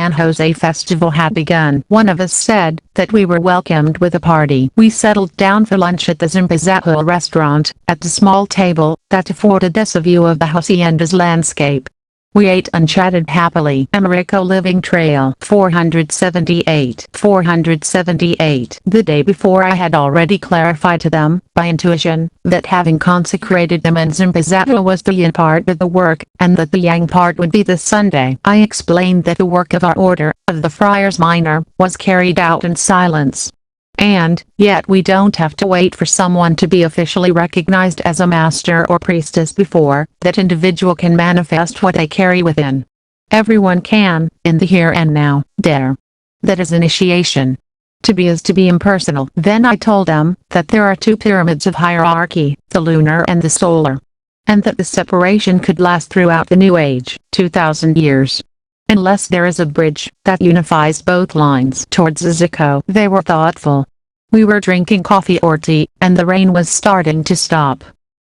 San Jose festival had begun. One of us said that we were welcomed with a party. We settled down for lunch at the Zimpazahual restaurant, at the small table that afforded us a view of the hacienda's landscape. We ate and chatted happily. Americo Living Trail 478. The day before I had already clarified to them, by intuition, that having consecrated them in Zimpazahual was the yin part of the work, and that the yang part would be this Sunday. I explained that the work of our order, of the Friars Minor, was carried out in silence. And, yet we don't have to wait for someone to be officially recognized as a master or priestess before that individual can manifest what they carry within. Everyone can, in the here and now, dare. That is initiation. To be is to be impersonal. Then I told them that there are two pyramids of hierarchy, the lunar and the solar. And that the separation could last throughout the New Age, 2,000 years. Unless there is a bridge that unifies both lines towards Zico. They were thoughtful. We were drinking coffee or tea, and the rain was starting to stop.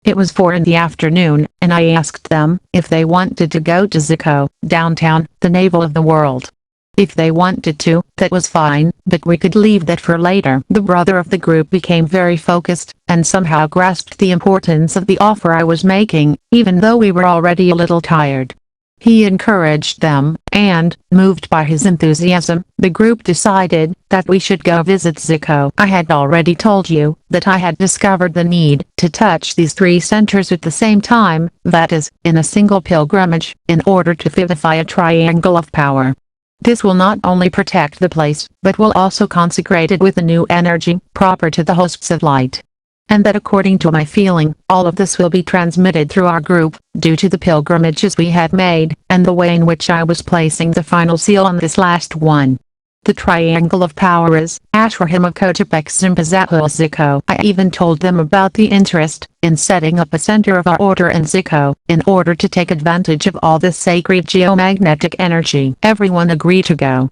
It was 4 in the afternoon, and I asked them if they wanted to go to Zico, downtown, the navel of the world. If they wanted to, that was fine, but we could leave that for later. The brother of the group became very focused, and somehow grasped the importance of the offer I was making, even though we were already a little tired. He encouraged them, and, moved by his enthusiasm, the group decided that we should go visit Zico. I had already told you that I had discovered the need to touch these 3 centers at the same time, that is, in a single pilgrimage, in order to vivify a triangle of power. This will not only protect the place, but will also consecrate it with a new energy, proper to the hosts of light. And that according to my feeling, all of this will be transmitted through our group, due to the pilgrimages we had made, and the way in which I was placing the final seal on this last one. The triangle of power is, Ashram of Coatepec Zimpazahual Zico. I even told them about the interest, in setting up a center of our order in Zico, in order to take advantage of all this sacred geomagnetic energy. Everyone agreed to go.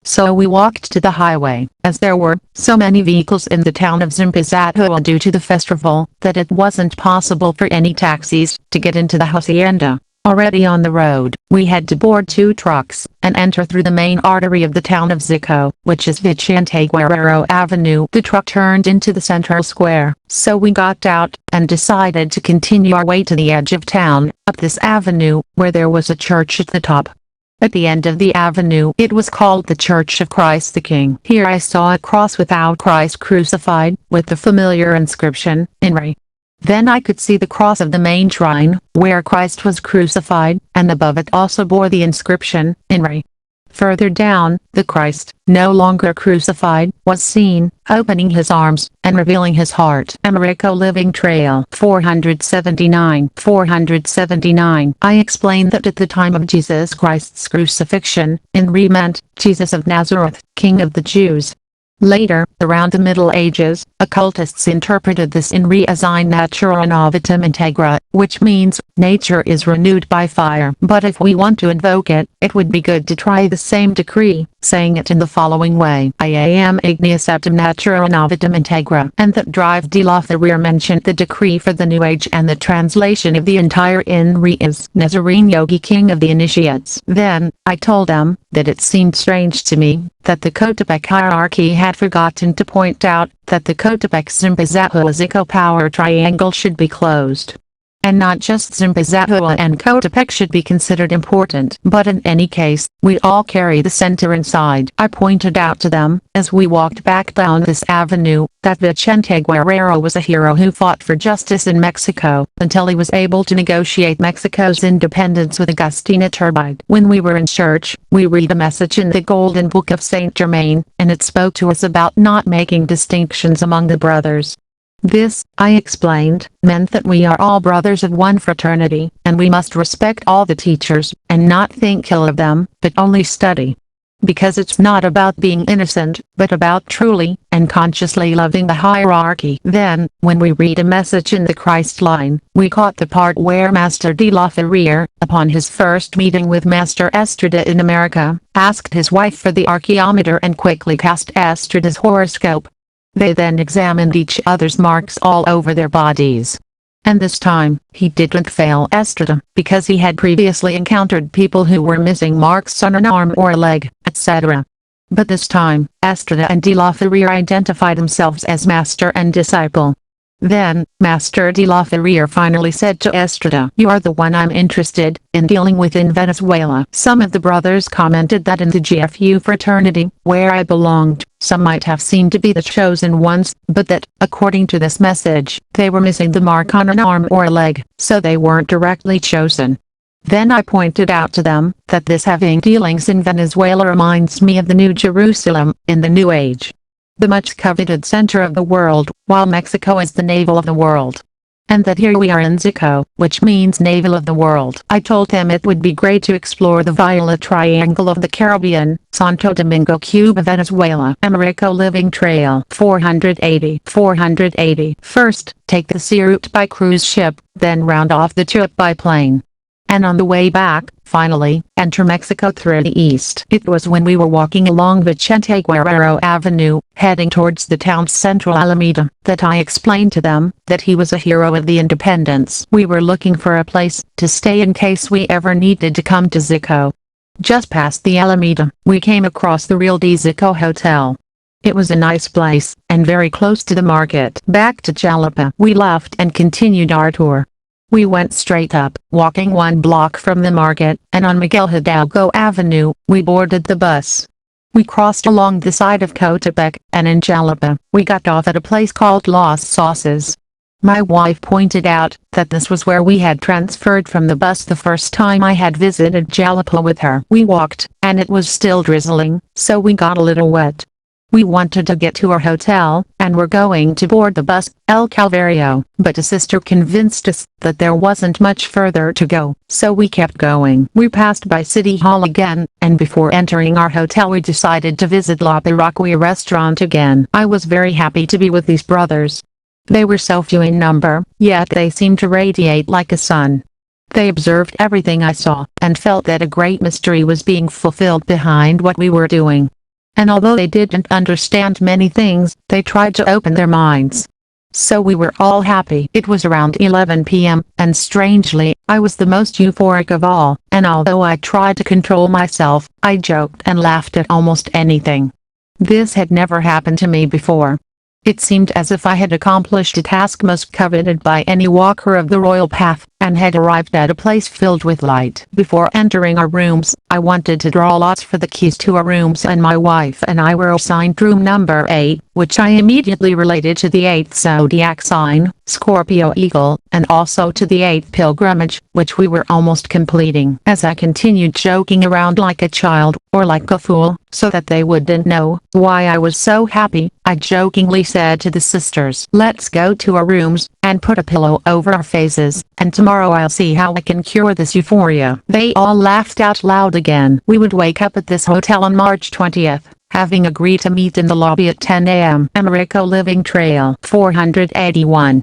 So we walked to the highway, as there were so many vehicles in the town of Zimpazahual due to the festival, that it wasn't possible for any taxis to get into the hacienda. Already on the road, we had to board 2 trucks, and enter through the main artery of the town of Zico, which is Vicente Guerrero Avenue. The truck turned into the central square, so we got out, and decided to continue our way to the edge of town, up this avenue, where there was a church at the top. At the end of the avenue it was called the Church of Christ the King. Here I saw a cross without Christ crucified, with the familiar inscription, INRE. Then I could see the cross of the main shrine, where Christ was crucified, and above it also bore the inscription, INRE. Further down, the Christ, no longer crucified, was seen, opening his arms, and revealing his heart. Americo Living Trail 479. I explained that at the time of Jesus Christ's crucifixion, INRE meant, Jesus of Nazareth, King of the Jews. Later, around the Middle Ages, occultists interpreted this INRE as in natura novitum integra, which means, nature is renewed by fire. But if we want to invoke it, it would be good to try the same decree, saying it in the following way: I am igneus septem natura novitum integra. And that Drive de la Ferrier mentioned the decree for the New Age, and the translation of the entire INRE is Nazarene Yogi King of the Initiates. Then, I told them that it seemed strange to me that the Coatepec hierarchy had forgotten to point out that the Coatepec Zimpazahual Zico power triangle should be closed. And not just Zimpazahual and Coatepec should be considered important, but in any case, we all carry the center inside. I pointed out to them, as we walked back down this avenue, that Vicente Guerrero was a hero who fought for justice in Mexico, until he was able to negotiate Mexico's independence with Agustín Iturbide. When we were in church, we read a message in the Golden Book of Saint Germain, and it spoke to us about not making distinctions among the brothers. This, I explained, meant that we are all brothers of one fraternity, and we must respect all the teachers, and not think ill of them, but only study. Because it's not about being innocent, but about truly and consciously loving the hierarchy. Then, when we read a message in the Christ line, we caught the part where Master de la Ferrier, upon his first meeting with Master Estrada in America, asked his wife for the archaeometer and quickly cast Estrada's horoscope. They then examined each other's marks all over their bodies. And this time, he didn't fail Estrada, because he had previously encountered people who were missing marks on an arm or a leg, etc. But this time, Estrada and de la Ferrier identified themselves as master and disciple. Then, Master de la Ferrier finally said to Estrada, "You are the one I'm interested in dealing with in Venezuela." Some of the brothers commented that in the GFU fraternity, where I belonged, some might have seemed to be the chosen ones, but that, according to this message, they were missing the mark on an arm or a leg, so they weren't directly chosen. Then I pointed out to them that this having dealings in Venezuela reminds me of the New Jerusalem in the New Age, the much coveted center of the world, while Mexico is the navel of the world. And that here we are in Zico, which means navel of the world. I told them it would be great to explore the Violet Triangle of the Caribbean, Santo Domingo, Cuba, Venezuela, Americo Living Trail 480. First, take the sea route by cruise ship, then round off the trip by plane. And on the way back, finally, enter Mexico through the east. It was when we were walking along Vicente Guerrero Avenue, heading towards the town's central Alameda, that I explained to them that he was a hero of the independence. We were looking for a place to stay in case we ever needed to come to Zico. Just past the Alameda, we came across the Real de Zico Hotel. It was a nice place, and very close to the market. Back to Jalapa we left and continued our tour. We went straight up, walking 1 block from the market, and on Miguel Hidalgo Avenue, we boarded the bus. We crossed along the side of Cotepec, and in Jalapa, we got off at a place called Los Sauces. My wife pointed out that this was where we had transferred from the bus the first time I had visited Jalapa with her. We walked, and it was still drizzling, so we got a little wet. We wanted to get to our hotel, and were going to board the bus, El Calvario, but a sister convinced us that there wasn't much further to go, so we kept going. We passed by City Hall again, and before entering our hotel we decided to visit La Parroquia restaurant again. I was very happy to be with these brothers. They were so few in number, yet they seemed to radiate like a sun. They observed everything I saw, and felt that a great mystery was being fulfilled behind what we were doing. And although they didn't understand many things, they tried to open their minds. So we were all happy. It was around 11 p.m., and strangely, I was the most euphoric of all, and although I tried to control myself, I joked and laughed at almost anything. This had never happened to me before. It seemed as if I had accomplished a task most coveted by any walker of the royal path, and had arrived at a place filled with light. Before entering our rooms, I wanted to draw lots for the keys to our rooms, and my wife and I were assigned room number 8, which I immediately related to the 8th zodiac sign, Scorpio Eagle, and also to the 8th pilgrimage, which we were almost completing. As I continued joking around like a child, or like a fool, so that they wouldn't know why I was so happy, I jokingly said to the sisters, "Let's go to our rooms, and put a pillow over our faces, and tomorrow I'll see how I can cure this euphoria." They all laughed out loud again. We would wake up at this hotel on March 20th, having agreed to meet in the lobby at 10 a.m. Americo Living Trail 481.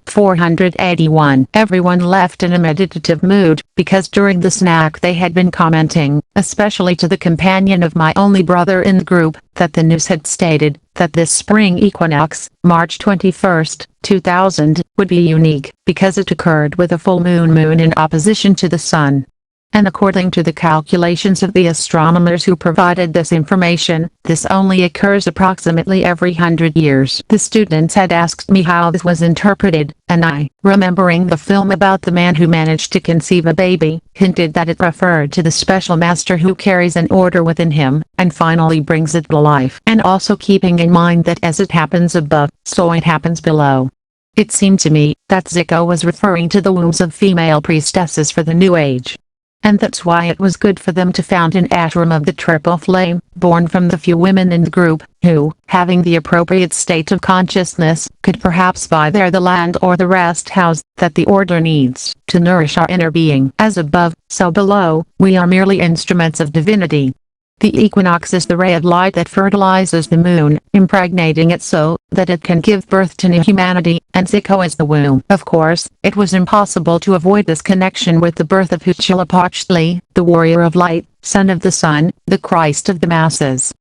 Everyone left in a meditative mood, because during the snack they had been commenting, especially to the companion of my only brother in the group, that the news had stated that this spring equinox, March 21st, 2000, would be unique, because it occurred with a full moon in opposition to the sun. And according to the calculations of the astronomers who provided this information, this only occurs approximately every 100 years. The students had asked me how this was interpreted, and I, remembering the film about the man who managed to conceive a baby, hinted that it referred to the special master who carries an order within him, and finally brings it to life. And also keeping in mind that as it happens above, so it happens below. It seemed to me that Zico was referring to the wombs of female priestesses for the New Age. And that's why it was good for them to found an ashram of the triple flame, born from the few women in the group, who, having the appropriate state of consciousness, could perhaps buy there the land or the rest house that the order needs to nourish our inner being. As above, so below, we are merely instruments of divinity. The equinox is the ray of light that fertilizes the moon, impregnating it so that it can give birth to new humanity, and Zico is the womb. Of course, it was impossible to avoid this connection with the birth of Huitzilopochtli, the warrior of light, son of the sun, the Christ of the masses.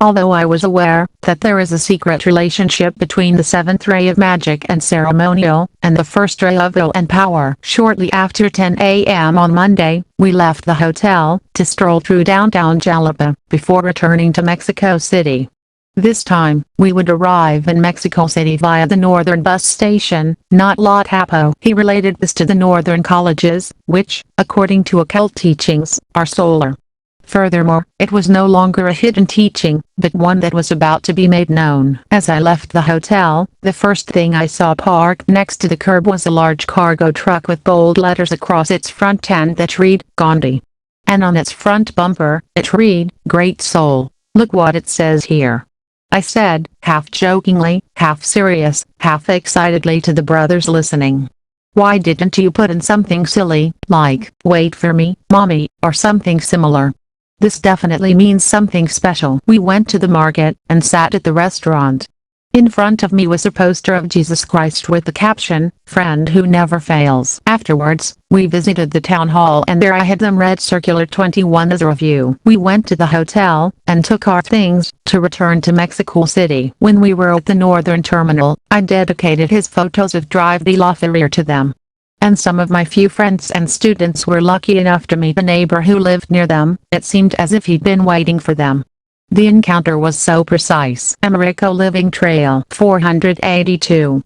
Although I was aware that there is a secret relationship between the seventh ray of magic and ceremonial, and the first ray of will and power. Shortly after 10 a.m. on Monday, we left the hotel to stroll through downtown Jalapa, before returning to Mexico City. This time, we would arrive in Mexico City via the northern bus station, not La Tapo. He related this to the northern colleges, which, according to occult teachings, are solar. Furthermore, it was no longer a hidden teaching, but one that was about to be made known. As I left the hotel, the first thing I saw parked next to the curb was a large cargo truck with bold letters across its front end that read, Gandhi. And on its front bumper, it read, Great Soul. Look what it says here. I said, half jokingly, half serious, half excitedly to the brothers listening. Why didn't you put in something silly, like, wait for me, mommy, or something similar? This definitely means something special. We went to the market, and sat at the restaurant. In front of me was a poster of Jesus Christ with the caption, Friend who never fails. Afterwards, we visited the town hall and there I had them read Circular 21 as a review. We went to the hotel, and took our things, to return to Mexico City. When we were at the northern terminal, I dedicated his photos of Drive de la Feria to them. And some of my few friends and students were lucky enough to meet a neighbor who lived near them. It seemed as if he'd been waiting for them. The encounter was so precise. Americo Living Trail 482.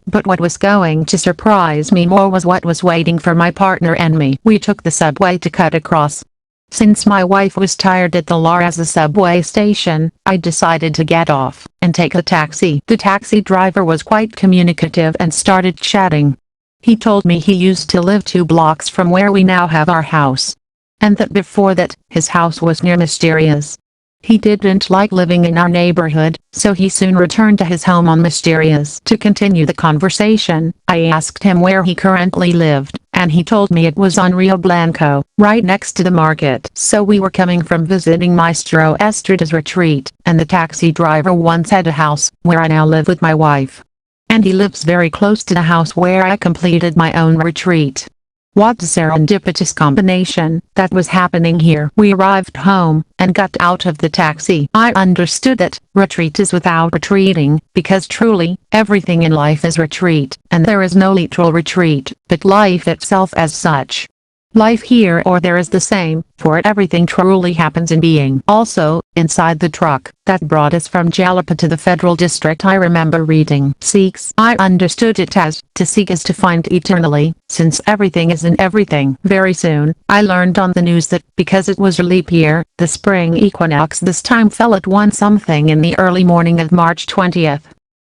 But what was going to surprise me more was what was waiting for my partner and me. We took the subway to cut across. Since my wife was tired at the La Raza subway station, I decided to get off and take a taxi. The taxi driver was quite communicative and started chatting. He told me he used to live 2 blocks from where we now have our house, and that before that, his house was near Mysterious. He didn't like living in our neighborhood, so he soon returned to his home on Mysterious. To continue the conversation, I asked him where he currently lived, and he told me it was on Rio Blanco, right next to the market. So we were coming from visiting Maestro Estrada's retreat, and the taxi driver once had a house, where I now live with my wife. And he lives very close to the house where I completed my own retreat. What a serendipitous combination that was happening here. We arrived home, and got out of the taxi. I understood that retreat is without retreating, because truly, everything in life is retreat, and there is no literal retreat, but life itself as such. Life here or there is the same, for everything truly happens in being. Also, inside the truck that brought us from Jalapa to the Federal District, I remember reading Seeks. I understood it as, to seek is to find eternally, since everything is in everything. Very soon, I learned on the news that, because it was a leap year, the spring equinox this time fell at 1 something in the early morning of March 20th.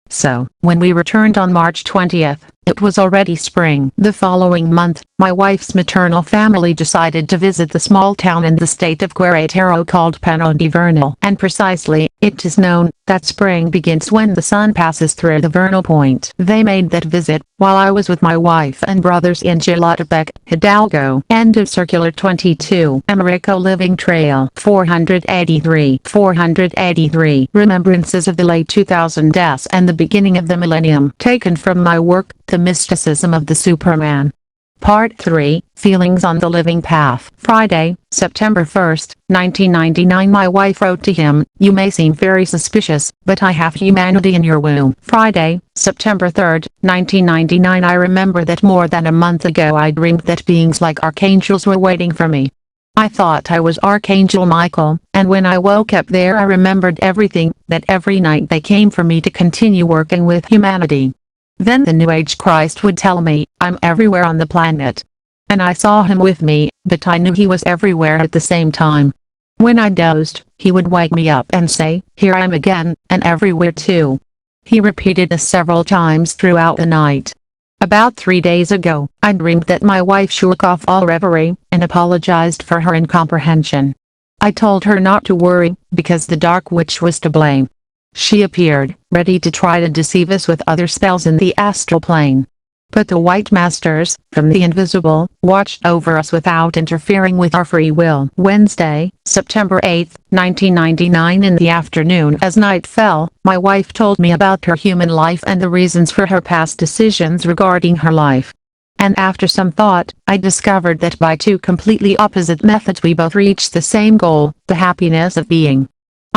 So, when we returned on March 20th, it was already spring. The following month, my wife's maternal family decided to visit the small town in the state of Querétaro called Pano de Vernal. And precisely, it is known that spring begins when the sun passes through the vernal point. They made that visit, while I was with my wife and brothers in Jalotepec, Hidalgo. End of Circular 22. Americo Living Trail 483. Remembrances of the late 2000s and the beginning of the millennium. Taken from my work, The Mysticism of the Superman. Part 3, Feelings on the Living Path. Friday, September 1st, 1999. My wife wrote to him, "You may seem very suspicious, but I have humanity in your womb." Friday, September 3rd, 1999. I remember that more than a month ago I dreamed that beings like archangels were waiting for me. I thought I was Archangel Michael, and when I woke up there I remembered everything, that every night they came for me to continue working with humanity. Then the New Age Christ would tell me, I'm everywhere on the planet. And I saw him with me, but I knew he was everywhere at the same time. When I dozed, he would wake me up and say, here I am again, and everywhere too. He repeated this several times throughout the night. About 3 days ago, I dreamed that my wife shook off all reverie, and apologized for her incomprehension. I told her not to worry, because the dark witch was to blame. She appeared, ready to try to deceive us with other spells in the astral plane. But the white masters, from the invisible, watched over us without interfering with our free will. Wednesday, September 8, 1999. In the afternoon as night fell, my wife told me about her human life and the reasons for her past decisions regarding her life. And after some thought, I discovered that by 2 completely opposite methods we both reached the same goal, the happiness of being.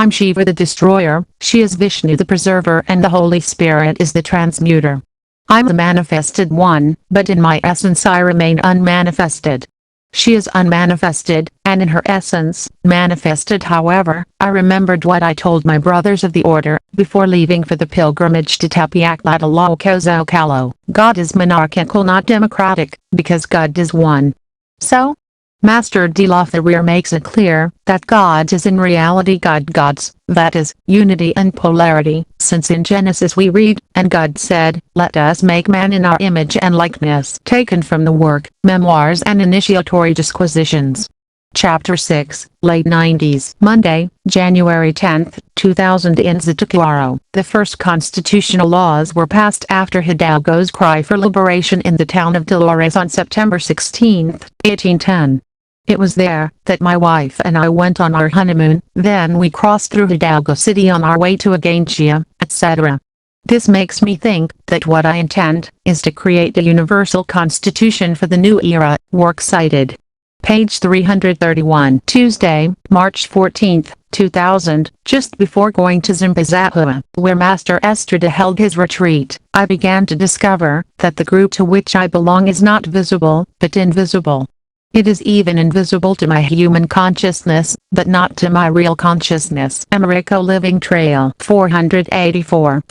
I'm Shiva the destroyer, she is Vishnu the preserver, and the Holy Spirit is the transmuter. I'm the manifested one, but in my essence I remain unmanifested. She is unmanifested, and in her essence, manifested. However, I remembered what I told my brothers of the order, before leaving for the pilgrimage to Tepeyac-Tlatelolco. God is monarchical, not democratic, because God is one. So, Master de la Ferrier makes it clear that God is in reality gods, that is, unity and polarity, since in Genesis we read, "And God said, let us make man in our image and likeness," taken from the work, Memoirs and Initiatory Disquisitions. Chapter 6, Late 90s. Monday, January 10, 2000. In Zitácuaro, the first constitutional laws were passed after Hidalgo's cry for liberation in the town of Dolores on September 16, 1810. It was there that my wife and I went on our honeymoon, then we crossed through Hidalgo City on our way to Aganchia, etc. This makes me think that what I intend is to create a universal constitution for the new era. Works cited. Page 331. Tuesday, March 14, 2000, just before going to Zimbabwe, where Master Estrada held his retreat, I began to discover that the group to which I belong is not visible, but invisible. It is even invisible to my human consciousness, but not to my real consciousness. Americo Living Trail 484.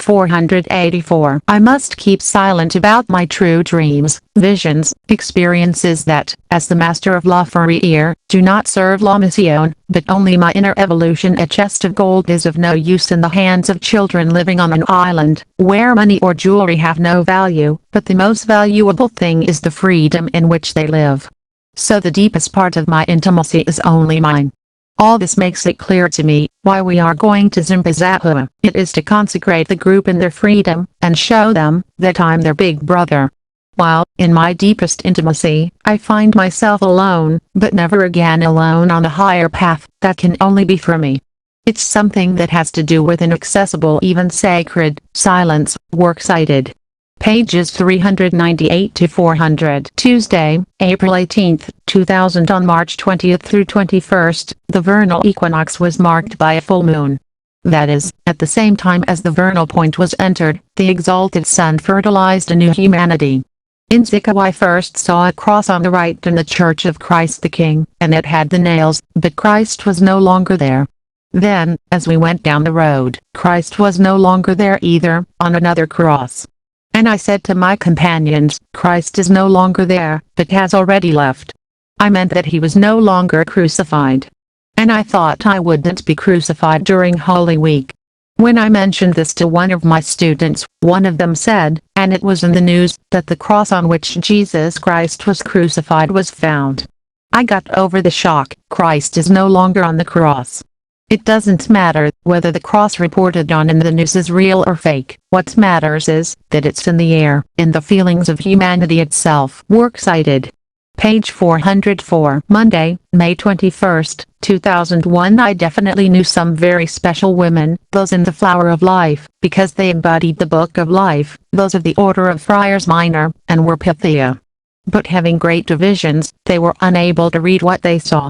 I must keep silent about my true dreams, visions, experiences that, as the Master of La Ferrier, do not serve La Mission, but only my inner evolution. A chest of gold is of no use in the hands of children living on an island, where money or jewelry have no value, but the most valuable thing is the freedom in which they live. So the deepest part of my intimacy is only mine. All this makes it clear to me why we are going to Zimbabwe. It is to consecrate the group in their freedom, and show them that I'm their big brother. While, in my deepest intimacy, I find myself alone, but never again alone on a higher path that can only be for me. It's something that has to do with inaccessible, even sacred, silence. Works cited. Pages 398 to 400. Tuesday, April 18, 2000. On March 20 through 21, the vernal equinox was marked by a full moon. That is, at the same time as the vernal point was entered, the exalted sun fertilized a new humanity. In Zica I first saw a cross on the right in the Church of Christ the King, and it had the nails, but Christ was no longer there. Then, as we went down the road, Christ was no longer there either, on another cross. And I said to my companions, Christ is no longer there, but has already left. I meant that he was no longer crucified. And I thought I wouldn't be crucified during Holy Week. When I mentioned this to one of my students, one of them said, and it was in the news, that the cross on which Jesus Christ was crucified was found. I got over the shock. Christ is no longer on the cross. It doesn't matter whether the cross reported on in the news is real or fake. What matters is that it's in the air, in the feelings of humanity itself. Works cited. Page 404. Monday, May 21, 2001. I definitely knew some very special women, those in the flower of life, because they embodied the book of life, those of the order of Friars Minor, and were Pythia. But having great divisions, they were unable to read what they saw.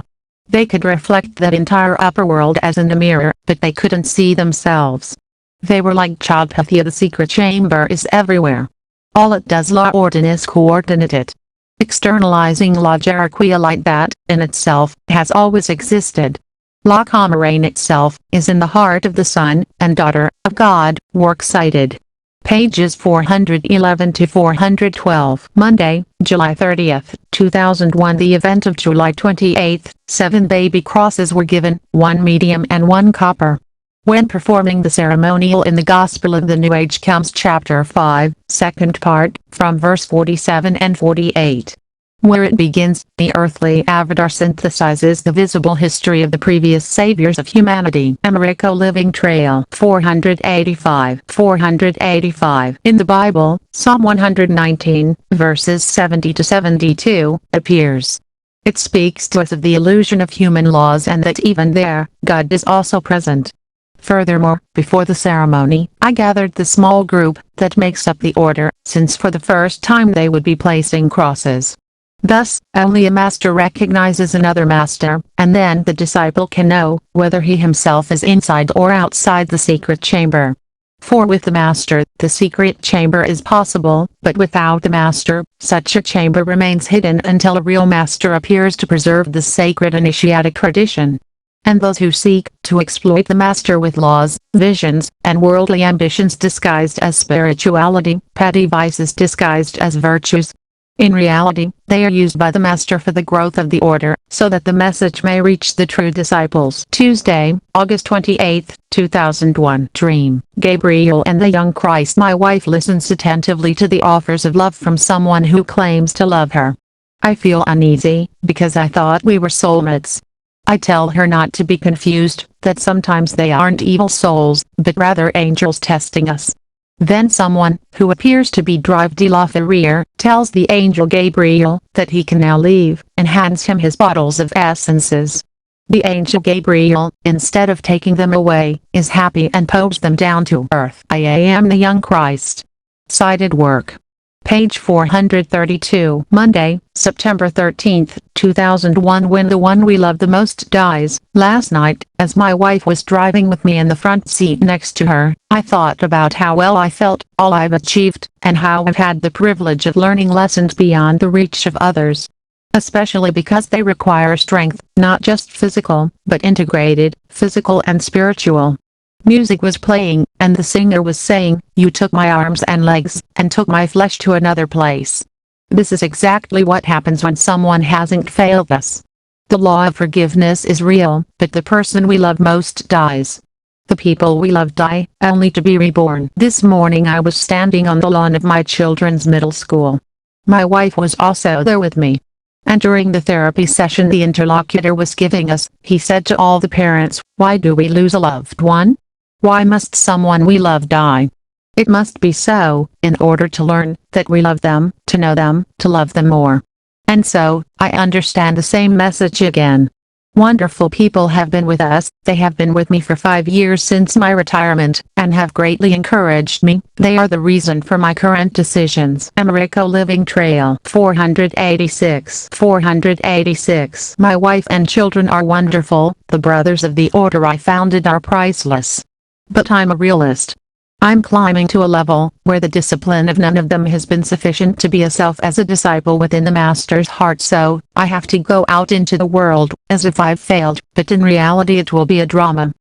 They could reflect that entire upper world as in a mirror, but they couldn't see themselves. They were like child Pythia. The secret chamber is everywhere. All it does la ordinance coordinate it. Externalizing la jerarchia like that, in itself, has always existed. La Camarane itself, is in the heart of the Son, and Daughter, of God. Works cited. Pages 411 to 412. Monday, July 30, 2001. The event of July 28, 7 baby crosses were given, 1 medium and 1 copper. When performing the ceremonial in the Gospel of the New Age comes chapter 5, second part, from verse 47 and 48. Where it begins, the earthly avatar synthesizes the visible history of the previous saviors of humanity. Americo Living Trail 485. In the Bible, Psalm 119, verses 70 to 72, appears. It speaks to us of the illusion of human laws and that even there, God is also present. Furthermore, before the ceremony, I gathered the small group that makes up the order, since for the first time they would be placing crosses. Thus, only a master recognizes another master, and then the disciple can know whether he himself is inside or outside the secret chamber. For with the master, the secret chamber is possible, but without the master, such a chamber remains hidden until a real master appears to preserve the sacred initiatic tradition. And those who seek to exploit the master with laws, visions, and worldly ambitions disguised as spirituality, petty vices disguised as virtues. In reality, they are used by the master for the growth of the order, so that the message may reach the true disciples. Tuesday, August 28, 2001. Dream. Gabriel and the young Christ. My wife listens attentively to the offers of love from someone who claims to love her. I feel uneasy, because I thought we were soulmates. I tell her not to be confused, that sometimes they aren't evil souls, but rather angels testing us. Then someone, who appears to be Drive de la Ferrier, tells the angel Gabriel that he can now leave, and hands him his bottles of essences. The angel Gabriel, instead of taking them away, is happy and pokes them down to earth. I am the young Christ. Cited work. Page 432. Monday, September 13, 2001. When the one we love the most dies. Last night, as my wife was driving with me in the front seat next to her, I thought about how well I felt, all I've achieved, and how I've had the privilege of learning lessons beyond the reach of others. Especially because they require strength, not just physical, but integrated, physical and spiritual. Music was playing, and the singer was saying, "You took my arms and legs, and took my flesh to another place." This is exactly what happens when someone hasn't failed us. The law of forgiveness is real, but the person we love most dies. The people we love die, only to be reborn. This morning I was standing on the lawn of my children's middle school. My wife was also there with me. And during the therapy session the interlocutor was giving us, he said to all the parents, "Why do we lose a loved one? Why must someone we love die? It must be so, in order to learn that we love them, to know them, to love them more." And so, I understand the same message again. Wonderful people have been with us, they have been with me for 5 years since my retirement, and have greatly encouraged me. They are the reason for my current decisions. Americo Living Trail 486. 486. My wife and children are wonderful, the brothers of the order I founded are priceless. But I'm a realist. I'm climbing to a level where the discipline of none of them has been sufficient to be a self as a disciple within the Master's heart, so I have to go out into the world as if I've failed, but in reality it will be a drama.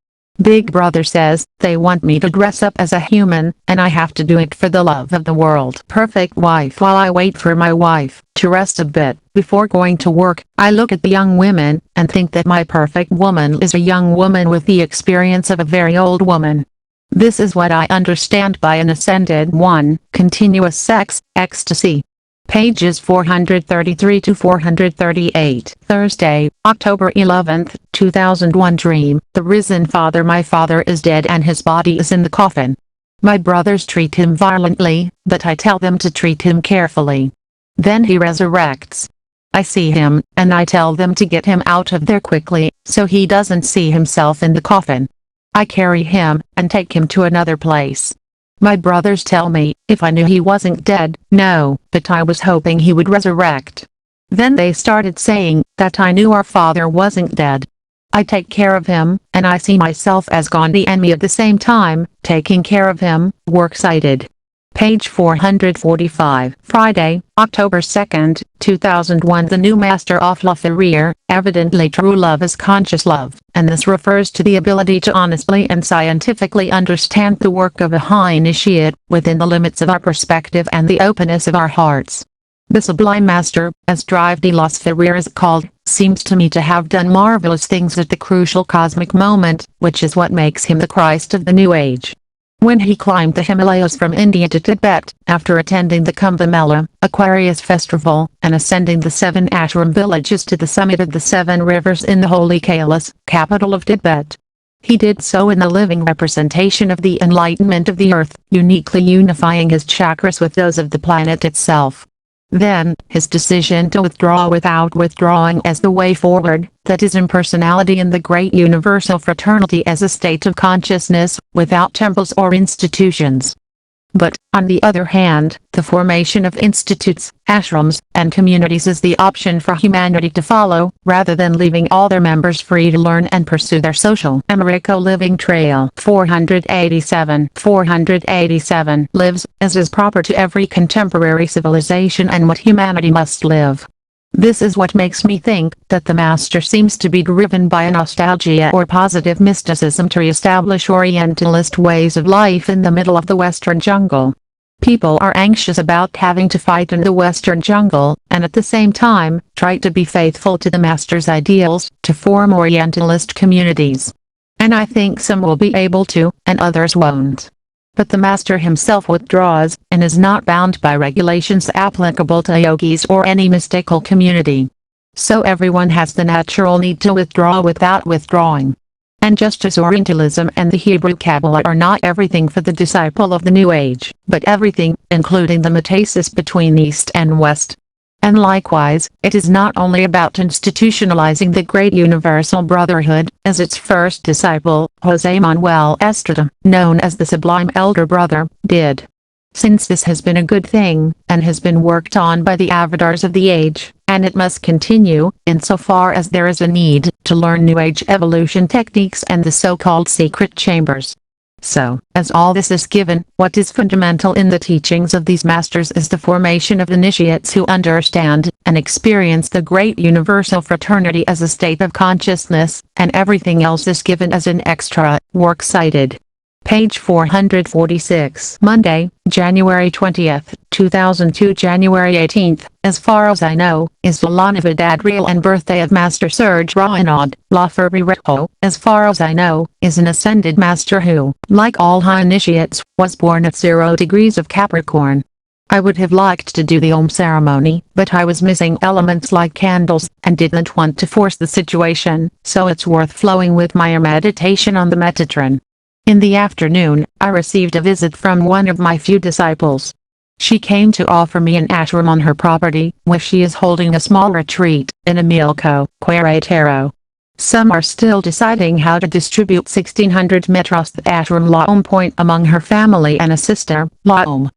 Big Brother says they want me to dress up as a human, and I have to do it for the love of the world. Perfect wife. While I wait for my wife to rest a bit before going to work, I look at the young women and think that my perfect woman is a young woman with the experience of a very old woman. This is what I understand by an ascended one, continuous sex, ecstasy. Pages 433 to 438. Thursday, October 11, 2001. Dream. The risen Father. My father is dead and his body is in the coffin. My brothers treat him violently, but I tell them to treat him carefully. Then he resurrects. I see him, and I tell them to get him out of there quickly, so he doesn't see himself in the coffin. I carry him, and take him to another place. My brothers tell me, if I knew he wasn't dead, no, but I was hoping he would resurrect. Then they started saying that I knew our father wasn't dead. I take care of him, and I see myself as Gandhi and me at the same time, taking care of him, works-cited. Page 445. Friday, October 2, 2001. The new master of La Ferrier. Evidently true love is conscious love, and this refers to the ability to honestly and scientifically understand the work of a high initiate, within the limits of our perspective and the openness of our hearts. The Sublime Master, as Drive de la Ferrier is called, seems to me to have done marvelous things at the crucial cosmic moment, which is what makes him the Christ of the New Age. When he climbed the Himalayas from India to Tibet, after attending the Kumbh Mela, Aquarius Festival, and ascending the 7 ashram villages to the summit of the 7 rivers in the holy Kailas, capital of Tibet, he did so in the living representation of the enlightenment of the earth, uniquely unifying his chakras with those of the planet itself. Then, his decision to withdraw without withdrawing as the way forward, that is impersonality in the great universal fraternity as a state of consciousness, without temples or institutions. But, on the other hand, the formation of institutes, ashrams, and communities is the option for humanity to follow, rather than leaving all their members free to learn and pursue their social Americo living trail. 487 lives, as is proper to every contemporary civilization and what humanity must live. This is what makes me think that the Master seems to be driven by a nostalgia or positive mysticism to re-establish Orientalist ways of life in the middle of the Western jungle. People are anxious about having to fight in the Western jungle, and at the same time, try to be faithful to the Master's ideals, to form Orientalist communities. And I think some will be able to, and others won't. But the Master himself withdraws, and is not bound by regulations applicable to yogis or any mystical community. So everyone has the natural need to withdraw without withdrawing. And just as Orientalism and the Hebrew Kabbalah are not everything for the disciple of the New Age, but everything, including the metasis between East and West. And likewise, it is not only about institutionalizing the great universal brotherhood, as its first disciple, José Manuel Estrada, known as the Sublime Elder Brother, did. Since this has been a good thing, and has been worked on by the avatars of the age, and it must continue, insofar as there is a need to learn New Age evolution techniques and the so-called secret chambers. So, as all this is given, what is fundamental in the teachings of these masters is the formation of initiates who understand and experience the great universal fraternity as a state of consciousness, and everything else is given as an extra, works-cited. Page 446. Monday, January 20th, 2002. January 18th, as far as I know, is the La Navidad real and birthday of Master Serge Raynaud. La Ferrerejo, as far as I know, is an ascended master who, like all high initiates, was born at 0 degrees of Capricorn. I would have liked to do the Om ceremony, but I was missing elements like candles, and didn't want to force the situation, so it's worth flowing with my meditation on the Metatron. In the afternoon, I received a visit from one of my few disciples. She came to offer me an ashram on her property, where she is holding a small retreat, in Amilco, Querétaro. Some are still deciding how to distribute 1600 metros the ashram La Om Point among her family and a sister, La Om.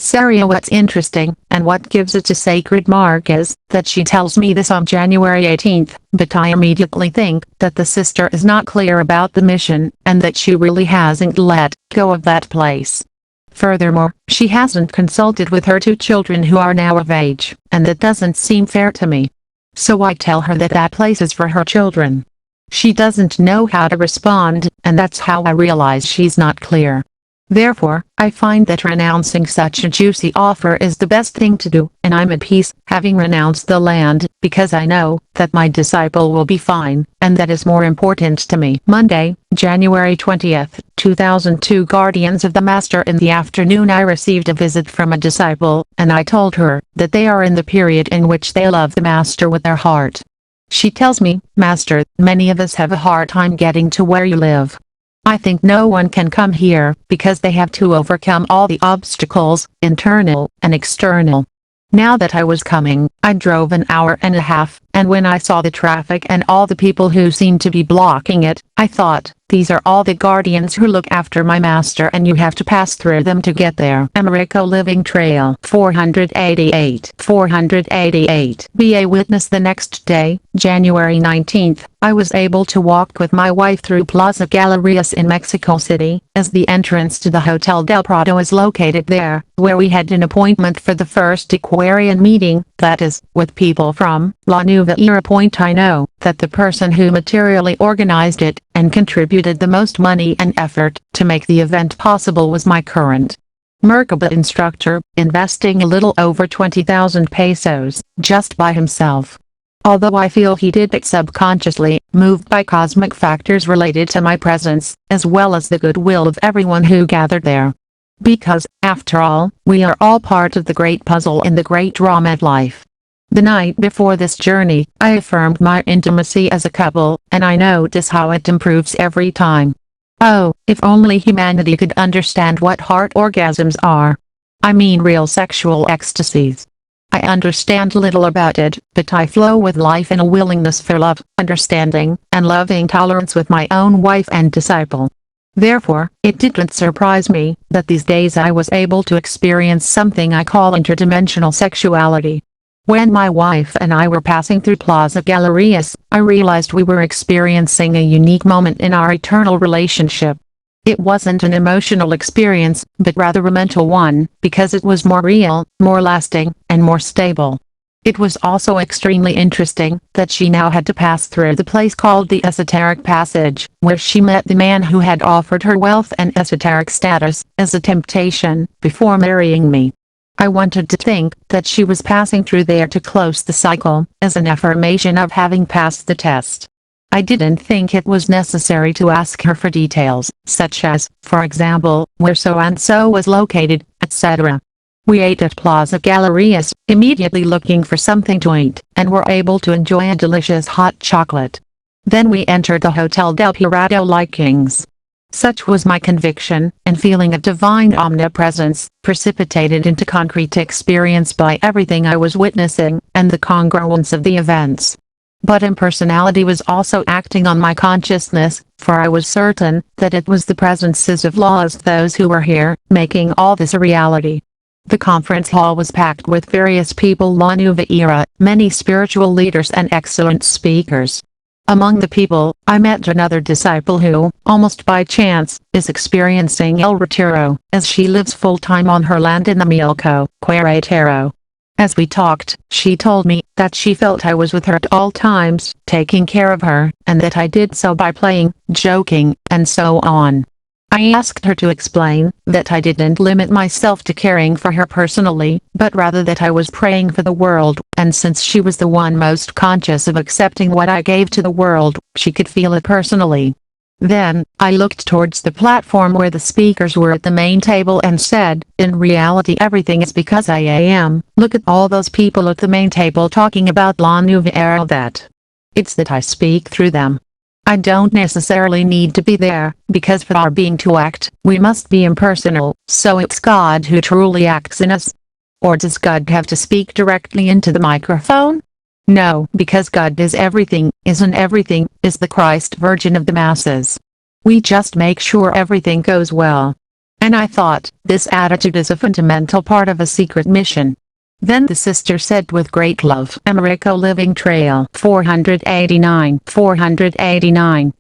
Saria. What's interesting, and what gives it a sacred mark is, that she tells me this on January 18th, but I immediately think that the sister is not clear about the mission, and that she really hasn't let go of that place. Furthermore, she hasn't consulted with her 2 children who are now of age, and that doesn't seem fair to me. So I tell her that that place is for her children. She doesn't know how to respond, and that's how I realize she's not clear. Therefore, I find that renouncing such a juicy offer is the best thing to do, and I'm at peace, having renounced the land, because I know that my disciple will be fine, and that is more important to me. Monday, January 20th, 2002. Guardians of the Master. In the afternoon I received a visit from a disciple, and I told her that they are in the period in which they love the Master with their heart. She tells me, Master, many of us have a hard time getting to where you live. I think no one can come here, because they have to overcome all the obstacles, internal and external. Now that I was coming, I drove an hour and a half, and when I saw the traffic and all the people who seemed to be blocking it, I thought, these are all the guardians who look after my Master, and you have to pass through them to get there. Americo Living Trail. 488. Be a witness. The next day, January 19th, I was able to walk with my wife through Plaza Galerías in Mexico City, as the entrance to the Hotel del Prado is located there, where we had an appointment for the first Aquarian meeting, that is, with people from La Nueva Era Point. I know that the person who materially organized it, and contributed the most money and effort to make the event possible was my current Merkaba instructor, investing a little over 20,000 pesos, just by himself. Although I feel he did it subconsciously, moved by cosmic factors related to my presence, as well as the goodwill of everyone who gathered there. Because, after all, we are all part of the great puzzle in the great drama of life. The night before this journey, I affirmed my intimacy as a couple, and I notice how it improves every time. Oh, if only humanity could understand what heart orgasms are. I mean real sexual ecstasies. I understand little about it, but I flow with life in a willingness for love, understanding, and loving tolerance with my own wife and disciple. Therefore, it didn't surprise me that these days I was able to experience something I call interdimensional sexuality. When my wife and I were passing through Plaza Galerías, I realized we were experiencing a unique moment in our eternal relationship. It wasn't an emotional experience, but rather a mental one, because it was more real, more lasting, and more stable. It was also extremely interesting that she now had to pass through the place called the Esoteric Passage, where she met the man who had offered her wealth and esoteric status as a temptation before marrying me. I wanted to think that she was passing through there to close the cycle, as an affirmation of having passed the test. I didn't think it was necessary to ask her for details, such as, for example, where so-and-so was located, etc. We ate at Plaza Galerías, immediately looking for something to eat, and were able to enjoy a delicious hot chocolate. Then we entered the Hotel del Pirado like kings. Such was my conviction, and feeling of divine omnipresence, precipitated into concrete experience by everything I was witnessing, and the congruence of the events. But impersonality was also acting on my consciousness, for I was certain that it was the presences of laws those who were here, making all this a reality. The conference hall was packed with various people La Nueva Era, many spiritual leaders and excellent speakers. Among the people, I met another disciple who, almost by chance, is experiencing El Retiro, as she lives full-time on her land in the Milco, Querétaro. As we talked, she told me that she felt I was with her at all times, taking care of her, and that I did so by playing, joking, and so on. I asked her to explain that I didn't limit myself to caring for her personally, but rather that I was praying for the world, and since she was the one most conscious of accepting what I gave to the world, she could feel it personally. Then, I looked towards the platform where the speakers were at the main table and said, in reality everything is because I am. Look at all those people at the main table talking about La Nueva Era that. It's that I speak through them. I don't necessarily need to be there, because for our being to act, we must be impersonal, so it's God who truly acts in us. Or does God have to speak directly into the microphone? No, because God is everything, isn't everything, is the Christ Virgin of the masses. We just make sure everything goes well. And I thought, this attitude is a fundamental part of a secret mission. Then the sister said with great love, Americo Living Trail 489.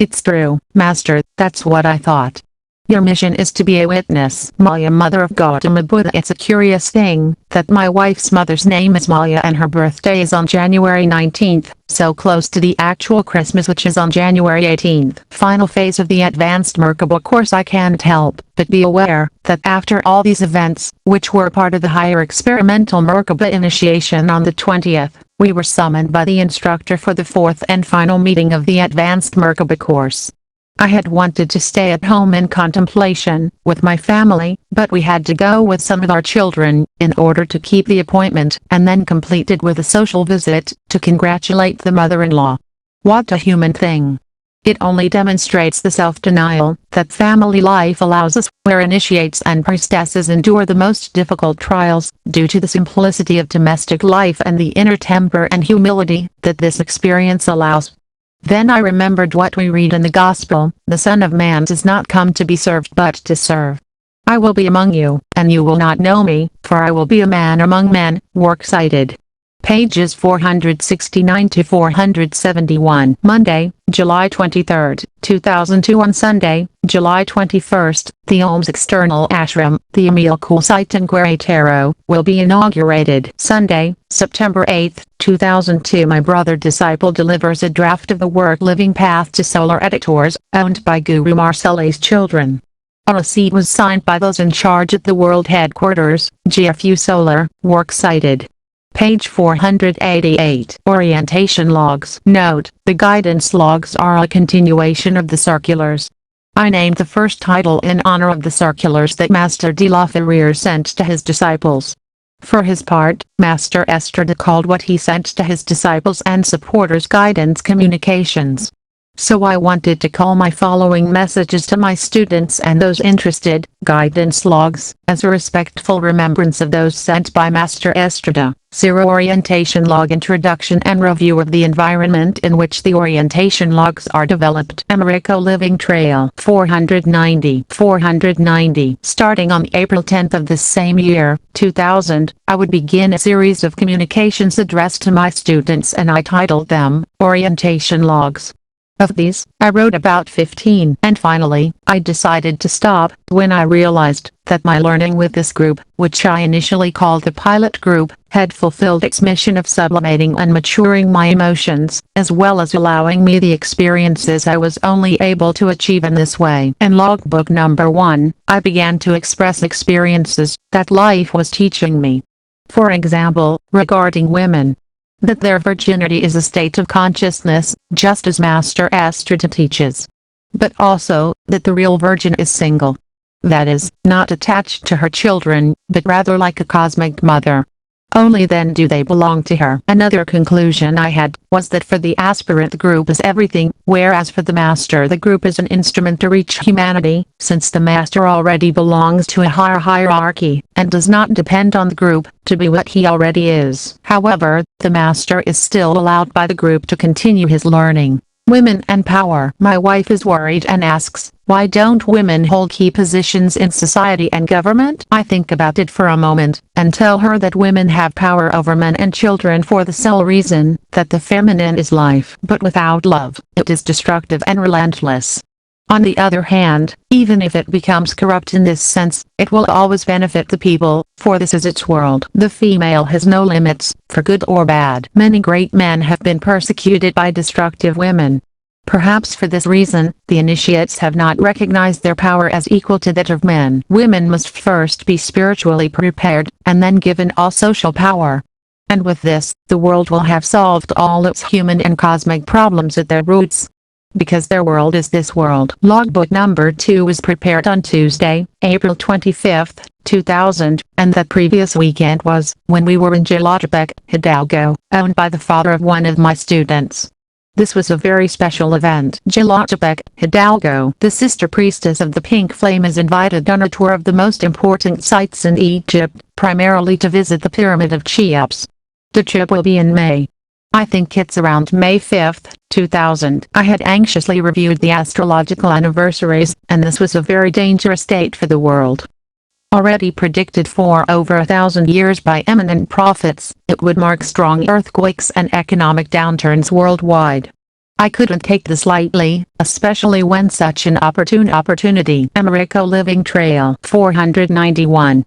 It's true, Master, that's what I thought. Your mission is to be a witness. Maya, mother of Gautama Buddha. It's a curious thing, that my wife's mother's name is Maya and her birthday is on January 19th, so close to the actual Christmas which is on January 18th. Final phase of the advanced Merkaba course. I can't help but be aware that after all these events, which were part of the higher experimental Merkaba initiation on the 20th, we were summoned by the instructor for the fourth and final meeting of the advanced Merkaba course. I had wanted to stay at home in contemplation, with my family, but we had to go with some of our children, in order to keep the appointment, and then completed with a social visit, to congratulate the mother-in-law. What a human thing. It only demonstrates the self-denial that family life allows us, where initiates and priestesses endure the most difficult trials, due to the simplicity of domestic life and the inner temper and humility that this experience allows. Then I remembered what we read in the Gospel, the Son of Man does not come to be served but to serve. I will be among you, and you will not know me, for I will be a man among men. Works cited. Pages 469 to 471. Monday, July 23, 2002. On Sunday, July 21, the OMS External Ashram, the Emil Cool site in Querétaro, will be inaugurated. Sunday, September 8, 2002. My brother disciple delivers a draft of the work Living Path to Solar Editors, owned by Guru Marcelle's children. A receipt was signed by those in charge at the world headquarters, GFU Solar. Works cited. Page 488. Orientation logs. Note, the guidance logs are a continuation of the circulars. I named the first title in honor of the circulars that Master de la Ferrier sent to his disciples. For his part, Master Estrada called what he sent to his disciples and supporters guidance communications. So I wanted to call my following messages to my students and those interested, guidance logs, as a respectful remembrance of those sent by Master Estrada. 0 Orientation Log Introduction and Review of the environment in which the orientation logs are developed. Americo Living Trail 490. Starting on April 10th of this same year, 2000, I would begin a series of communications addressed to my students, and I titled them, Orientation Logs. Of these, I wrote about 15, and finally, I decided to stop when I realized that my learning with this group, which I initially called the pilot group, had fulfilled its mission of sublimating and maturing my emotions, as well as allowing me the experiences I was only able to achieve in this way. In logbook number 1, I began to express experiences that life was teaching me. For example, regarding women, that their virginity is a state of consciousness, just as Master Estrada teaches. But also, that the real virgin is single. That is, not attached to her children, but rather like a cosmic mother. Only then do they belong to her. Another conclusion I had was that for the aspirant the group is everything, whereas for the master the group is an instrument to reach humanity, since the master already belongs to a higher hierarchy, and does not depend on the group to be what he already is. However, the master is still allowed by the group to continue his learning. Women and power. My wife is worried and asks, why don't women hold key positions in society and government? I think about it for a moment, and tell her that women have power over men and children for the sole reason that the feminine is life. But without love, it is destructive and relentless. On the other hand, even if it becomes corrupt in this sense, it will always benefit the people, for this is its world. The female has no limits, for good or bad. Many great men have been persecuted by destructive women. Perhaps for this reason, the initiates have not recognized their power as equal to that of men. Women must first be spiritually prepared, and then given all social power. And with this, the world will have solved all its human and cosmic problems at their roots. Because their world is this world. Logbook number 2 was prepared on Tuesday, April 25, 2000, and that previous weekend was when we were in Jalotepec, Hidalgo, owned by the father of one of my students. This was a very special event. Jalotepec, Hidalgo. The sister priestess of the Pink Flame is invited on a tour of the most important sites in Egypt, primarily to visit the Pyramid of Cheops. The trip will be in May. I think it's around May 5, 2000. I had anxiously reviewed the astrological anniversaries, and this was a very dangerous date for the world. Already predicted for over 1,000 years by eminent prophets, it would mark strong earthquakes and economic downturns worldwide. I couldn't take this lightly, especially when such an opportune opportunity. Americo Living Trail 491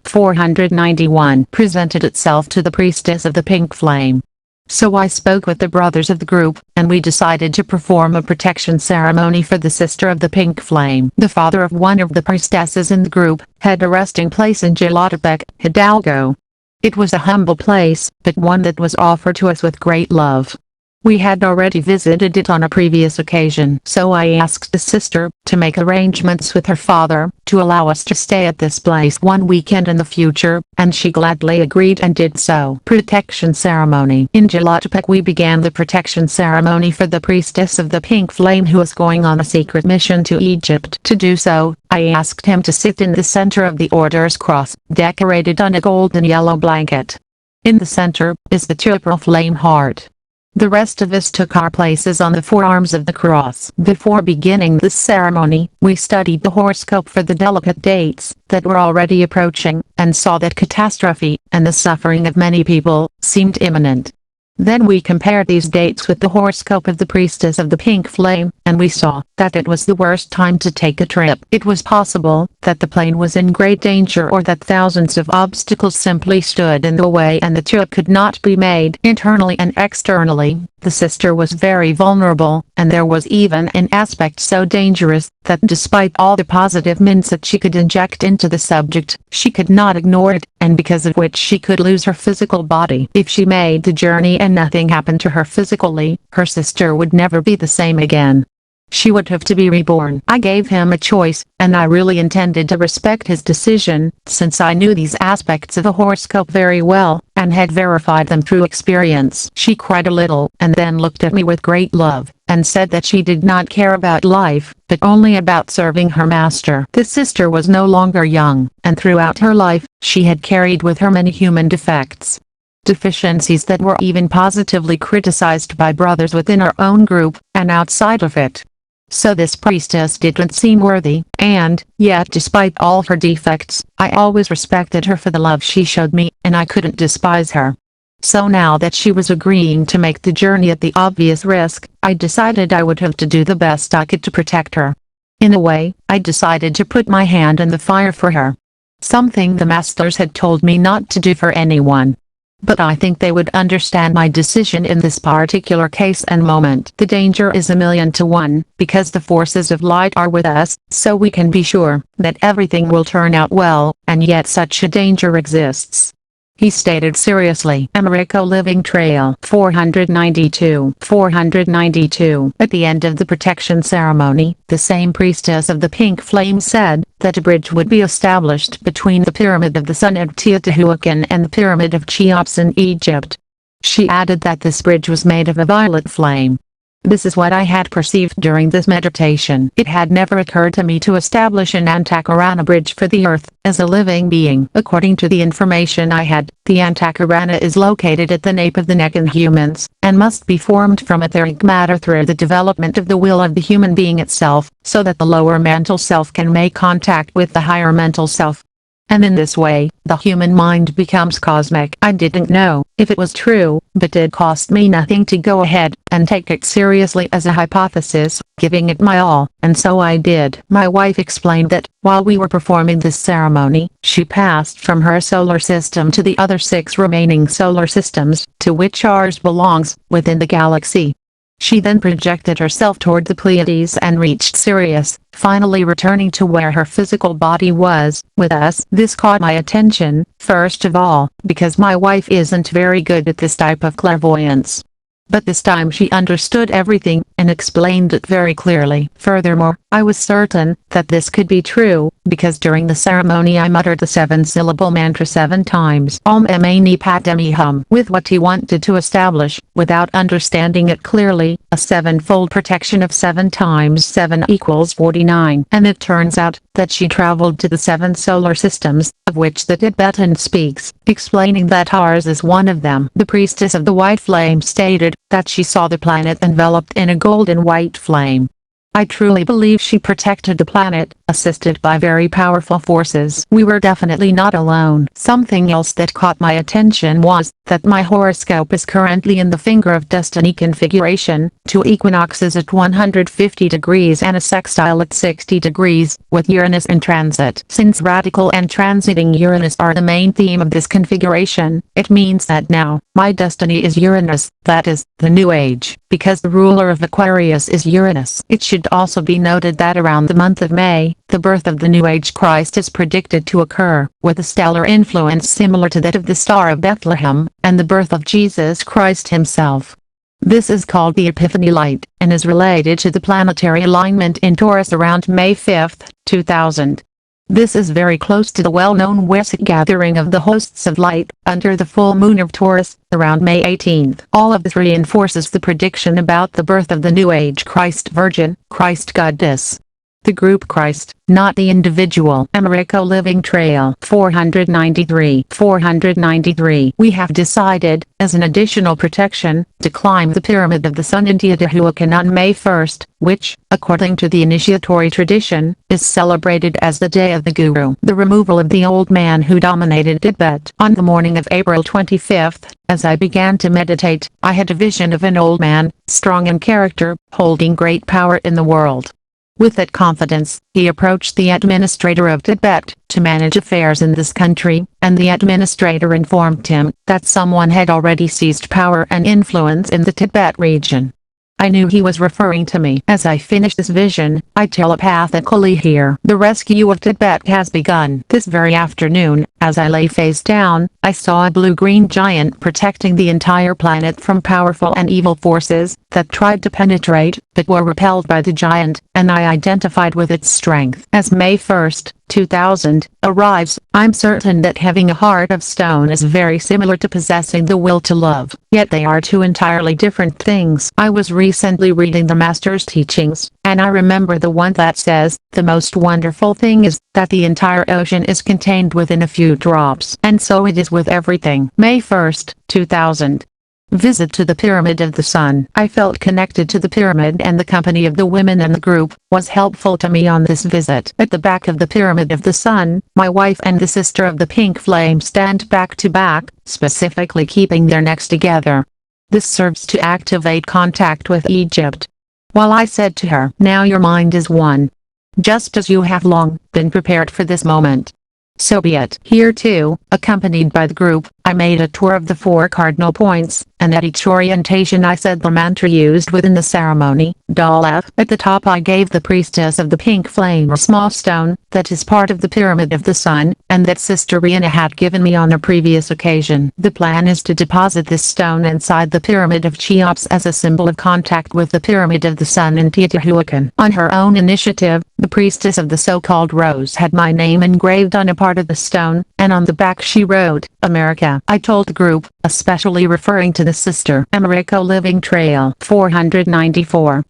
presented itself to the priestess of the Pink Flame. So I spoke with the brothers of the group, and we decided to perform a protection ceremony for the sister of the Pink Flame. The father of one of the priestesses in the group had a resting place in Jalotepec, Hidalgo. It was a humble place, but one that was offered to us with great love. We had already visited it on a previous occasion, so I asked the sister to make arrangements with her father to allow us to stay at this place one weekend in the future, and she gladly agreed and did so. Protection ceremony. In Jalotepec we began the protection ceremony for the priestess of the Pink Flame who was going on a secret mission to Egypt. To do so, I asked him to sit in the center of the Order's cross, decorated on a golden yellow blanket. In the center is the triple flame heart. The rest of us took our places on the forearms of the cross. Before beginning this ceremony, we studied the horoscope for the delicate dates that were already approaching, and saw that catastrophe, and the suffering of many people, seemed imminent. Then we compared these dates with the horoscope of the priestess of the Pink Flame, and we saw that it was the worst time to take a trip. It was possible that the plane was in great danger, or that thousands of obstacles simply stood in the way and the trip could not be made. Internally and externally, the sister was very vulnerable, and there was even an aspect so dangerous that despite all the positive mints that she could inject into the subject, she could not ignore it, and because of which she could lose her physical body. If she made the journey and nothing happened to her physically, her sister would never be the same again. She would have to be reborn. I gave him a choice, and I really intended to respect his decision, since I knew these aspects of the horoscope very well, and had verified them through experience. She cried a little, and then looked at me with great love, and said that she did not care about life, but only about serving her master. The sister was no longer young, and throughout her life, she had carried with her many human defects. deficiencies that were even positively criticized by brothers within our own group, and outside of it. So this priestess didn't seem worthy, and, yet despite all her defects, I always respected her for the love she showed me, and I couldn't despise her. So now that she was agreeing to make the journey at the obvious risk, I decided I would have to do the best I could to protect her. In a way, I decided to put my hand in the fire for her. Something the masters had told me not to do for anyone. But I think they would understand my decision in this particular case and moment. The danger is 1,000,000 to 1, because the forces of light are with us, so we can be sure that everything will turn out well, and yet such a danger exists. He stated seriously. Americo Living Trail 492. At the end of the protection ceremony, the same priestess of the pink flame said that a bridge would be established between the Pyramid of the Sun at Teotihuacan and the Pyramid of Cheops in Egypt. She added that this bridge was made of a violet flame. This is what I had perceived during this meditation. It had never occurred to me to establish an Antakarana bridge for the earth, as a living being. According to the information I had, the Antakarana is located at the nape of the neck in humans, and must be formed from etheric matter through the development of the will of the human being itself, so that the lower mental self can make contact with the higher mental self. And in this way, the human mind becomes cosmic. I didn't know if it was true, but it cost me nothing to go ahead and take it seriously as a hypothesis, giving it my all, and so I did. My wife explained that, while we were performing this ceremony, she passed from her solar system to the other 6 remaining solar systems, to which ours belongs, within the galaxy. She then projected herself toward the Pleiades and reached Sirius, finally returning to where her physical body was, with us. This caught my attention, first of all, because my wife isn't very good at this type of clairvoyance. But this time she understood everything, and explained it very clearly. Furthermore, I was certain that this could be true, because during the ceremony I muttered the 7-syllable mantra 7 times, Om Mani Padme Hum, with what he wanted to establish, without understanding it clearly, a 7-fold protection of 7 times 7 equals 49. And it turns out that she traveled to the 7 solar systems, of which the Tibetan speaks, explaining that ours is one of them. The priestess of the white flame stated that she saw the planet enveloped in a golden white flame. I truly believe she protected the planet, assisted by very powerful forces. We were definitely not alone. Something else that caught my attention was that my horoscope is currently in the finger of destiny configuration, 2 equinoxes at 150 degrees and a sextile at 60 degrees, with Uranus in transit. Since radical and transiting Uranus are the main theme of this configuration, it means that now, my destiny is Uranus, that is, the New Age, because the ruler of Aquarius is Uranus. It should also be noted that around the month of May, the birth of the New Age Christ is predicted to occur, with a stellar influence similar to that of the Star of Bethlehem, and the birth of Jesus Christ himself. This is called the Epiphany Light, and is related to the planetary alignment in Taurus around May 5, 2000. This is very close to the well-known Wesset gathering of the hosts of light, under the full moon of Taurus, around May 18. All of this reinforces the prediction about the birth of the New Age Christ Virgin, Christ Goddess. The group Christ, not the individual. Americo Living Trail 493. We have decided, as an additional protection, to climb the Pyramid of the Sun in Teotihuacan on May 1, which, according to the initiatory tradition, is celebrated as the Day of the Guru, the removal of the old man who dominated Tibet. On the morning of April 25, as I began to meditate, I had a vision of an old man, strong in character, holding great power in the world. With that confidence, he approached the administrator of Tibet, to manage affairs in this country, and the administrator informed him that someone had already seized power and influence in the Tibet region. I knew he was referring to me. As I finished this vision, I telepathically hear, "The rescue of Tibet has begun." This very afternoon, as I lay face down, I saw a blue-green giant protecting the entire planet from powerful and evil forces that tried to penetrate, but were repelled by the giant, and I identified with its strength. As May 1, 2000, arrives, I'm certain that having a heart of stone is very similar to possessing the will to love, yet they are 2 entirely different things. I was recently reading the Master's teachings, and I remember the one that says, "The most wonderful thing is that the entire ocean is contained within a few few drops. And so it is with everything. May 1st, 2000. Visit to the Pyramid of the Sun. I felt connected to the pyramid, and the company of the women in the group was helpful to me on this visit. At the back of the Pyramid of the Sun, my wife and the sister of the pink flame stand back to back, specifically keeping their necks together. This serves to activate contact with Egypt. While I said to her, "Now your mind is one. Just as you have long been prepared for this moment, so be it." Here too, accompanied by the group, I made a tour of the 4 cardinal points, and at each orientation I said the mantra used within the ceremony, Dalef. At the top I gave the priestess of the pink flame a small stone, that is part of the Pyramid of the Sun, and that Sister Rihanna had given me on a previous occasion. The plan is to deposit this stone inside the Pyramid of Cheops as a symbol of contact with the Pyramid of the Sun in Teotihuacan. On her own initiative, the priestess of the so-called rose had my name engraved on a part of the stone, and on the back she wrote, America. I told the group, especially referring to the Sister America Living Trail 494.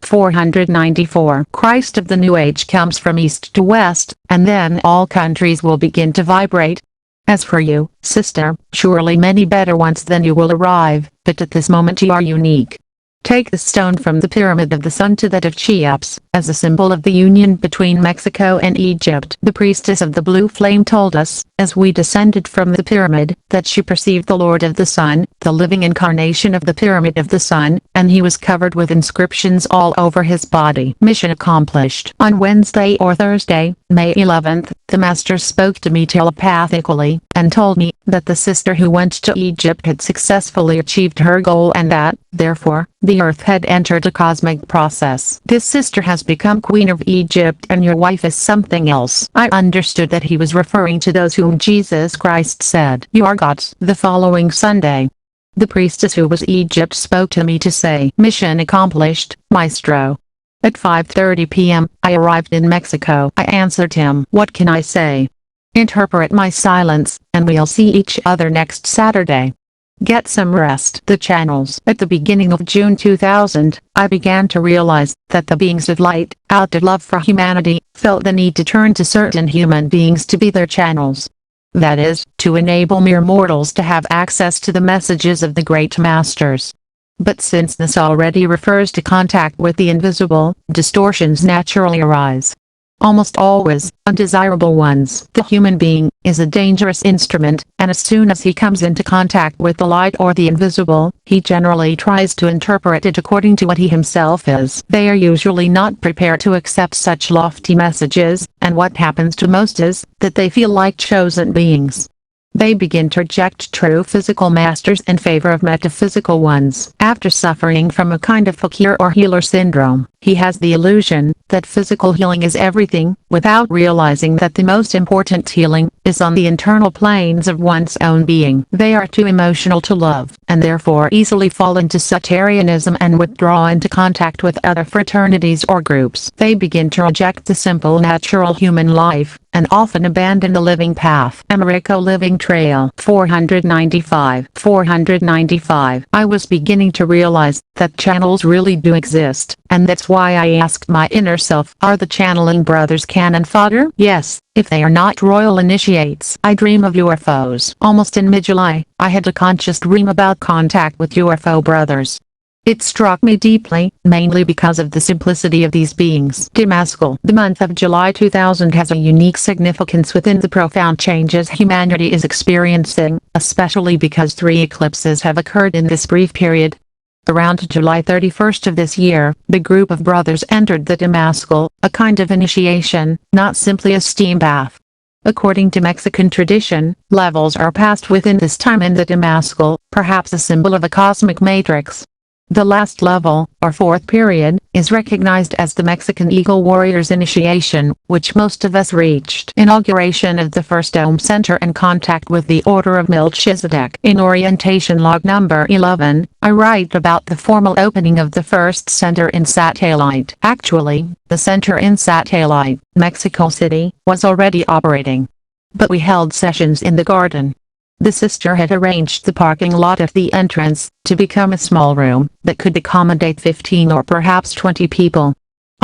Christ of the New Age comes from east to west, and then all countries will begin to vibrate. As for you, sister, surely many better ones than you will arrive, but at this moment you are unique. Take the stone from the Pyramid of the Sun to that of Cheops, as a symbol of the union between Mexico and Egypt. The priestess of the blue flame told us, as we descended from the pyramid, that she perceived the Lord of the Sun, the living incarnation of the Pyramid of the Sun, and he was covered with inscriptions all over his body. Mission accomplished. On Wednesday or Thursday, May 11th, the Master spoke to me telepathically, and told me that the sister who went to Egypt had successfully achieved her goal, and that, therefore, the earth had entered a cosmic process. This sister has become Queen of Egypt, and your wife is something else. I understood that he was referring to those whom Jesus Christ said, "You are gods." The following Sunday, the priestess who was Egypt spoke to me to say, "Mission accomplished, Maestro." At 5:30 p.m., I arrived in Mexico. I answered him, "What can I say? Interpret my silence, and we'll see each other next Saturday. Get some rest." The channels. At the beginning of June 2000, I began to realize that the beings of light, out of love for humanity, felt the need to turn to certain human beings to be their channels. That is, to enable mere mortals to have access to the messages of the great masters. But since this already refers to contact with the invisible, distortions naturally arise. Almost always, undesirable ones. The human being is a dangerous instrument, and as soon as he comes into contact with the light or the invisible, he generally tries to interpret it according to what he himself is. They are usually not prepared to accept such lofty messages, and what happens to most is that they feel like chosen beings. They begin to reject true physical masters in favor of metaphysical ones. After suffering from a kind of fakir or healer syndrome, he has the illusion that physical healing is everything, without realizing that the most important healing is on the internal planes of one's own being. They are too emotional to love, and therefore easily fall into sectarianism and withdraw into contact with other fraternities or groups. They begin to reject the simple natural human life, and often abandon the living path. America Living Trail 495. I was beginning to realize that channels really do exist, and that's why I asked my inner self, are the channeling brothers cannon fodder? Yes, if they are not royal initiates. I dream of UFOs. Almost in mid-July, I had a conscious dream about contact with UFO brothers. It struck me deeply, mainly because of the simplicity of these beings. Damascus. The month of July 2000 has a unique significance within the profound changes humanity is experiencing, especially because 3 eclipses have occurred in this brief period. Around July 31st of this year, the group of brothers entered the Damascus, a kind of initiation, not simply a steam bath. According to Mexican tradition, levels are passed within this time in the Damascus, perhaps a symbol of a cosmic matrix. The last level, or 4th period, is recognized as the Mexican Eagle Warriors initiation, which most of us reached. Inauguration of the first Dome Center and contact with the Order of Melchizedek. In orientation log number 11, I write about the formal opening of the first center in Satellite. Actually, the center in Satellite, Mexico City, was already operating. But we held sessions in the garden. The sister had arranged the parking lot at the entrance to become a small room that could accommodate 15 or perhaps 20 people.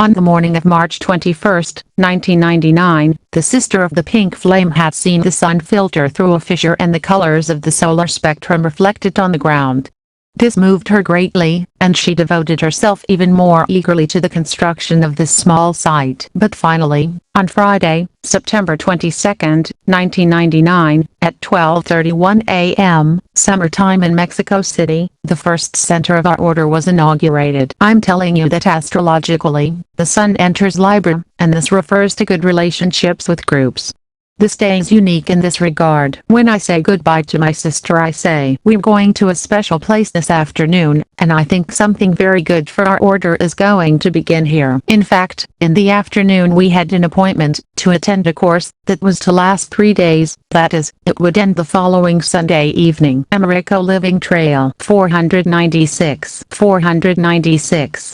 On the morning of March 21, 1999, the sister of the pink flame had seen the sun filter through a fissure and the colors of the solar spectrum reflected on the ground. This moved her greatly, and she devoted herself even more eagerly to the construction of this small site. But finally, on Friday, September 22, 1999, at 12:31 a.m., summertime in Mexico City, the first center of our order was inaugurated. I'm telling you that astrologically, the sun enters Libra, and this refers to good relationships with groups. This day is unique in this regard. When I say goodbye to my sister, I say we're going to a special place this afternoon, and I think something very good for our order is going to begin here. In fact, in the afternoon we had an appointment to attend a course that was to last 3 days, that is, it would end the following Sunday evening. Americo Living Trail 496.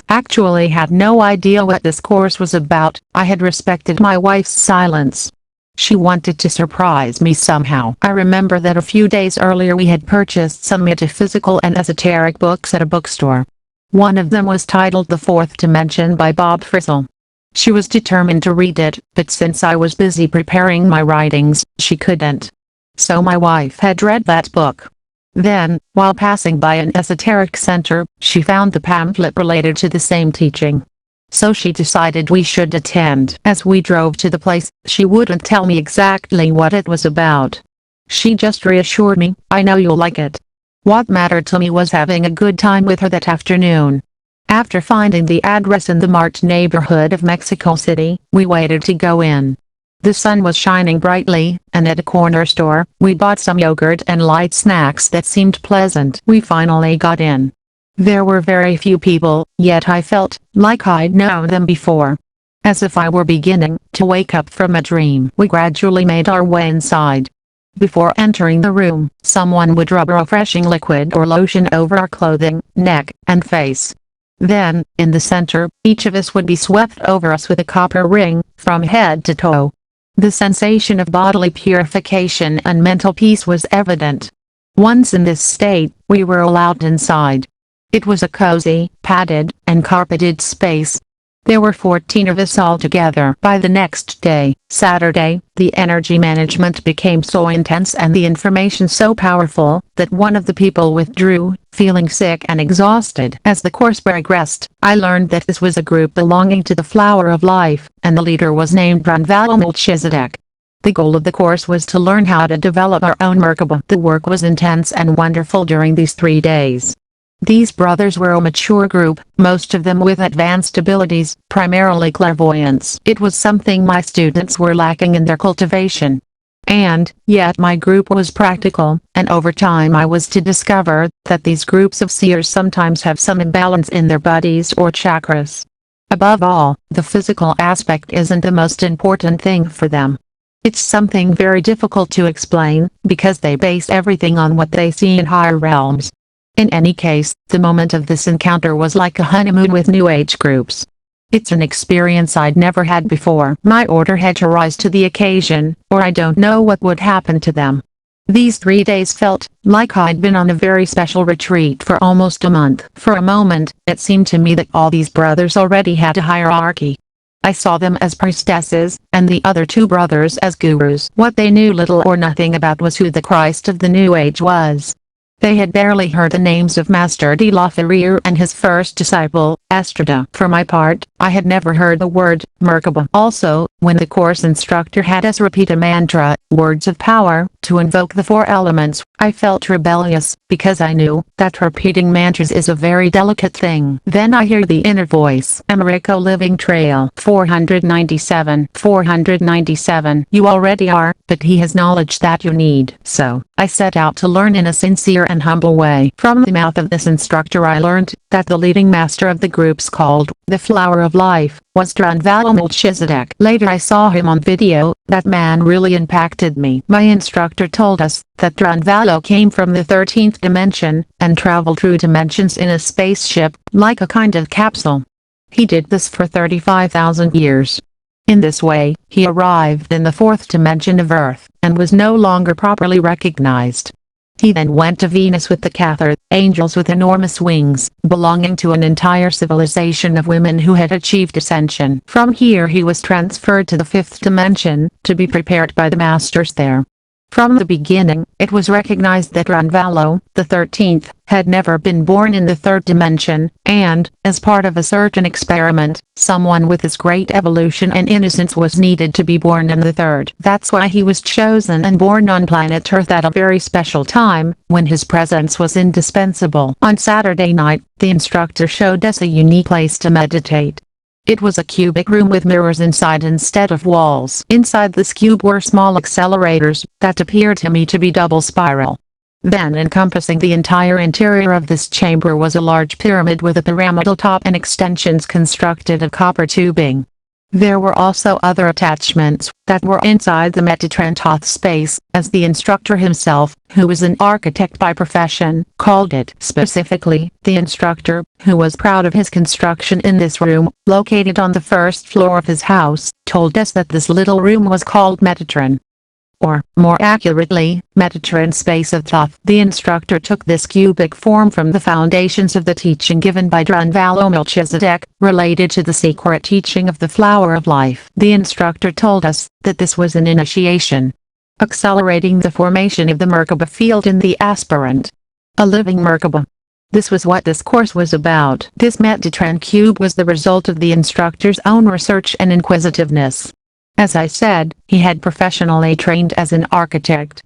Actually had no idea what this course was about. I had respected my wife's silence. She wanted to surprise me somehow. I remember that a few days earlier we had purchased some metaphysical and esoteric books at a bookstore. One of them was titled The Fourth Dimension by Bob Frisell. She was determined to read it, but since I was busy preparing my writings, she couldn't. So my wife had read that book. Then, while passing by an esoteric center, she found the pamphlet related to the same teaching. So she decided we should attend. As we drove to the place, she wouldn't tell me exactly what it was about. She just reassured me, "I know you'll like it." What mattered to me was having a good time with her that afternoon. After finding the address in the Mart neighborhood of Mexico City, we waited to go in. The sun was shining brightly, and at a corner store, we bought some yogurt and light snacks that seemed pleasant. We finally got in. There were very few people, yet I felt like I'd known them before. As if I were beginning to wake up from a dream. We gradually made our way inside. Before entering the room, someone would rub a refreshing liquid or lotion over our clothing, neck, and face. Then, in the center, each of us would be swept over us with a copper ring, from head to toe. The sensation of bodily purification and mental peace was evident. Once in this state, we were allowed inside. It was a cozy, padded, and carpeted space. There were 14 of us all together. By the next day, Saturday, the energy management became so intense and the information so powerful, that one of the people withdrew, feeling sick and exhausted. As the course progressed, I learned that this was a group belonging to the Flower of Life, and the leader was named Ranvallo Melchizedek. The goal of the course was to learn how to develop our own Merkaba. The work was intense and wonderful during these 3 days. These brothers were a mature group, most of them with advanced abilities, primarily clairvoyance. It was something my students were lacking in their cultivation. And, yet my group was practical, and over time I was to discover that these groups of seers sometimes have some imbalance in their bodies or chakras. Above all, the physical aspect isn't the most important thing for them. It's something very difficult to explain, because they base everything on what they see in higher realms. In any case, the moment of this encounter was like a honeymoon with New Age groups. It's an experience I'd never had before. My order had to rise to the occasion, or I don't know what would happen to them. These 3 days felt like I'd been on a very special retreat for almost a month. For a moment, it seemed to me that all these brothers already had a hierarchy. I saw them as priestesses, and the other 2 brothers as gurus. What they knew little or nothing about was who the Christ of the New Age was. They had barely heard the names of Master de la Ferrier and his first disciple, Estrada. For my part, I had never heard the word Merkaba. Also, when the course instructor had us repeat a mantra, words of power, to invoke the 4 elements, I felt rebellious, because I knew that repeating mantras is a very delicate thing. Then I hear the inner voice. Americo Living Trail 497. You already are, but he has knowledge that you need. So, I set out to learn in a sincere and humble way. From the mouth of this instructor I learned that the leading master of the groups called the Flower of Life was Ranvallo Melchizedek. Later I saw him on video. That man really impacted me. My instructor told us that Ranvallo came from the 13th dimension and traveled through dimensions in a spaceship, like a kind of capsule. He did this for 35,000 years. In this way, he arrived in the 4th dimension of Earth, and was no longer properly recognized. He then went to Venus with the Cathar, angels with enormous wings, belonging to an entire civilization of women who had achieved ascension. From here he was transferred to the fifth dimension, to be prepared by the masters there. From the beginning, it was recognized that Ranvalo, the 13th, had never been born in the third dimension, and, as part of a certain experiment, someone with as great evolution and innocence was needed to be born in the third. That's why he was chosen and born on planet Earth at a very special time, when his presence was indispensable. On Saturday night, the instructor showed us a unique place to meditate. It was a cubic room with mirrors inside instead of walls. Inside this cube were small accelerators, that appeared to me to be double spiral. Then encompassing the entire interior of this chamber was a large pyramid with a pyramidal top and extensions constructed of copper tubing. There were also other attachments, that were inside the Metatron space, as the instructor himself, who was an architect by profession, called it. Specifically, the instructor, who was proud of his construction in this room, located on the first floor of his house, told us that this little room was called Metatron. Or, more accurately, Metatron space of Thoth. The instructor took this cubic form from the foundations of the teaching given by Drunvalo Melchizedek, related to the secret teaching of the flower of life. The instructor told us that this was an initiation, accelerating the formation of the Merkaba field in the aspirant. A living Merkaba. This was what this course was about. This Metatron cube was the result of the instructor's own research and inquisitiveness. As I said, he had professionally trained as an architect.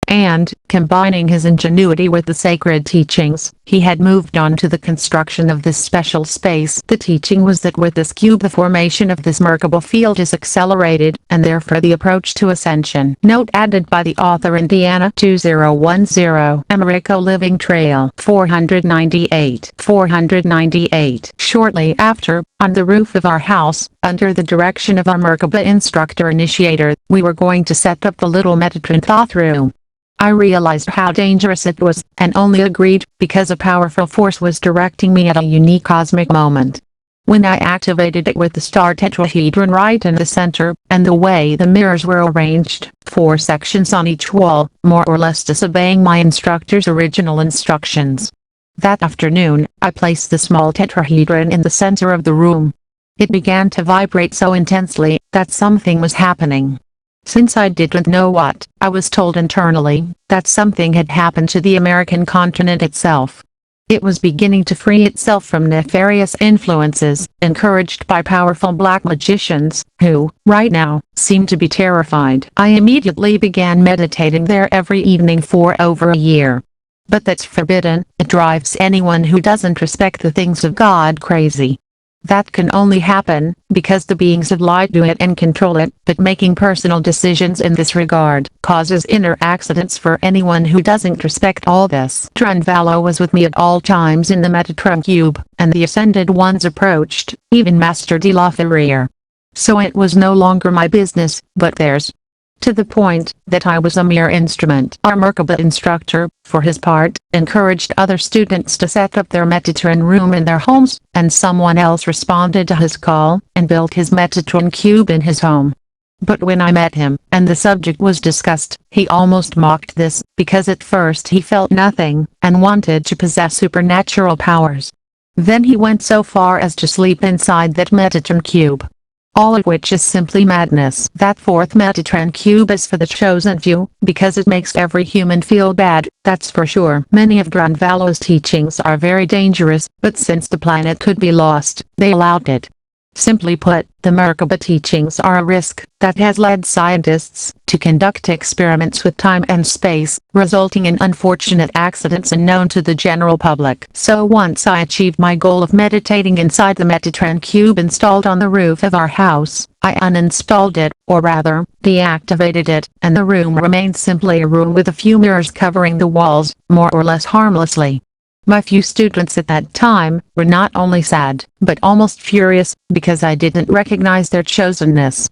And, combining his ingenuity with the sacred teachings, he had moved on to the construction of this special space. The teaching was that with this cube the formation of this Merkaba field is accelerated, and therefore the approach to ascension. Note added by the author Indiana 2010, Americo Living Trail 498. Shortly after, on the roof of our house, under the direction of our Merkaba instructor initiator, we were going to set up the little Metatron Thoth room. I realized how dangerous it was, and only agreed, because a powerful force was directing me at a unique cosmic moment. When I activated it with the star tetrahedron right in the center, and the way the mirrors were arranged, 4 sections on each wall, more or less disobeying my instructor's original instructions. That afternoon, I placed the small tetrahedron in the center of the room. It began to vibrate so intensely, that something was happening. Since I didn't know what, I was told internally, that something had happened to the American continent itself. It was beginning to free itself from nefarious influences, encouraged by powerful black magicians, who, right now, seemed to be terrified. I immediately began meditating there every evening for over a year. But that's forbidden, it drives anyone who doesn't respect the things of God crazy. That can only happen, because the beings of light do it and control it, but making personal decisions in this regard, causes inner accidents for anyone who doesn't respect all this. Drunvalo was with me at all times in the Metatron cube, and the Ascended Ones approached, even Master de la Ferriere. So it was no longer my business, but theirs. To the point, that I was a mere instrument. Our Merkaba instructor, for his part, encouraged other students to set up their Metatron room in their homes, and someone else responded to his call, and built his Metatron cube in his home. But when I met him, and the subject was discussed, he almost mocked this, because at first he felt nothing, and wanted to possess supernatural powers. Then he went so far as to sleep inside that Metatron cube. All of which is simply madness. That fourth Metatron cube is for the chosen few, because it makes every human feel bad, that's for sure. Many of Drunvalo's teachings are very dangerous, but since the planet could be lost, they allowed it. Simply put, the Merkaba teachings are a risk, that has led scientists to conduct experiments with time and space, resulting in unfortunate accidents unknown to the general public. So once I achieved my goal of meditating inside the Metatron cube installed on the roof of our house, I uninstalled it, or rather, deactivated it, and the room remained simply a room with a few mirrors covering the walls, more or less harmlessly. My few students at that time were not only sad, but almost furious, because I didn't recognize their chosenness.